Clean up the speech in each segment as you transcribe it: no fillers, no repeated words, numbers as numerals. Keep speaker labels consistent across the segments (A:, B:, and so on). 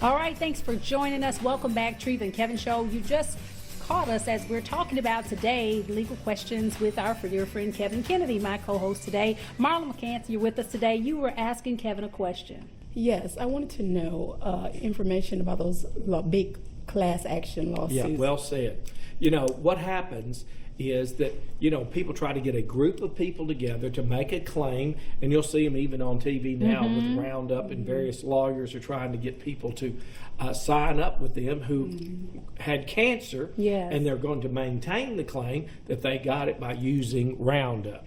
A: All right, thanks for joining us. Welcome back, Treva Kevin Show. You just caught us as we're talking about today legal questions with our dear friend Kevin Kennedy, my co-host today. Marla McCants, you're with us today. You were asking Kevin a question.
B: Yes, I wanted to know information about those big class action lawsuits.
C: Yeah, well said. You know, what happens is that, you know, people try to get a group of people together to make a claim, and you'll see them even on TV now with Roundup, and various lawyers are trying to get people to sign up with them who had cancer, and they're going to maintain the claim that they got it by using Roundup.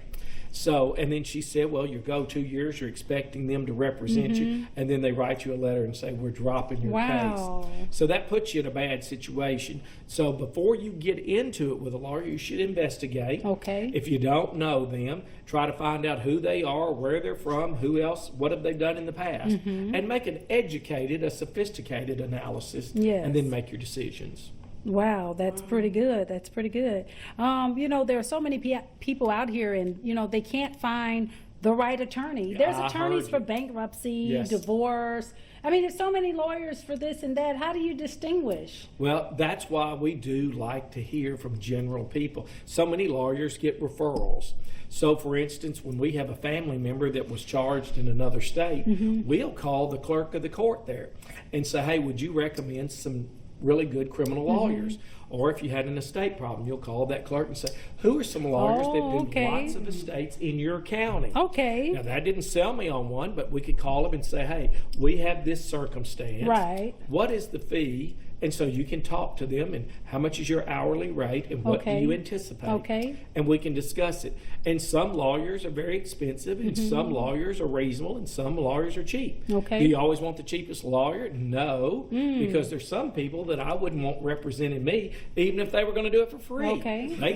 C: So, and then she said, well, you go 2 years, you're expecting them to represent you, and then they write you a letter and say, we're dropping your case. So that puts you in a bad situation. So before you get into it with a lawyer, you should investigate.
A: Okay.
C: If you don't know them, try to find out who they are, where they're from, who else, what have they done in the past, and make an educated, a sophisticated analysis, and then make your decisions.
A: Wow, that's pretty good. That's pretty good. You know, there are so many people out here, and, you know, they can't find the right attorney. There's attorneys for bankruptcy, divorce. I mean, there's so many lawyers for this and that. How do you distinguish?
C: Well, that's why we do like to hear from general people. So many lawyers get referrals. So, for instance, when we have a family member that was charged in another state, we'll call the clerk of the court there and say, hey, would you recommend some really good criminal lawyers? Or if you had an estate problem, you'll call that clerk and say, who are some lawyers that do lots of estates in your county? Now, that didn't sell me on one, but we could call them and say, hey, we have this circumstance. What is the fee? And so you can talk to them, and how much is your hourly rate, and what do you anticipate? And we can discuss it. And some lawyers are very expensive, and some lawyers are reasonable, and some lawyers are cheap. Do you always want the cheapest lawyer? No, because there's some people that I wouldn't want representing me, even if they were going to do it for free.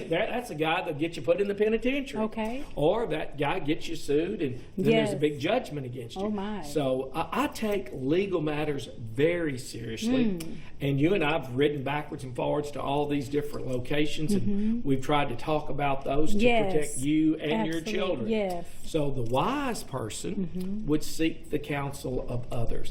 C: That's a guy that'll get you put in the penitentiary. Or that guy gets you sued, and then there's a big judgment against you. So I take legal matters very seriously. And you and I have ridden backwards and forwards to all these different locations, and we've tried to talk about those to protect you and your children. So the wise person would seek the counsel of others.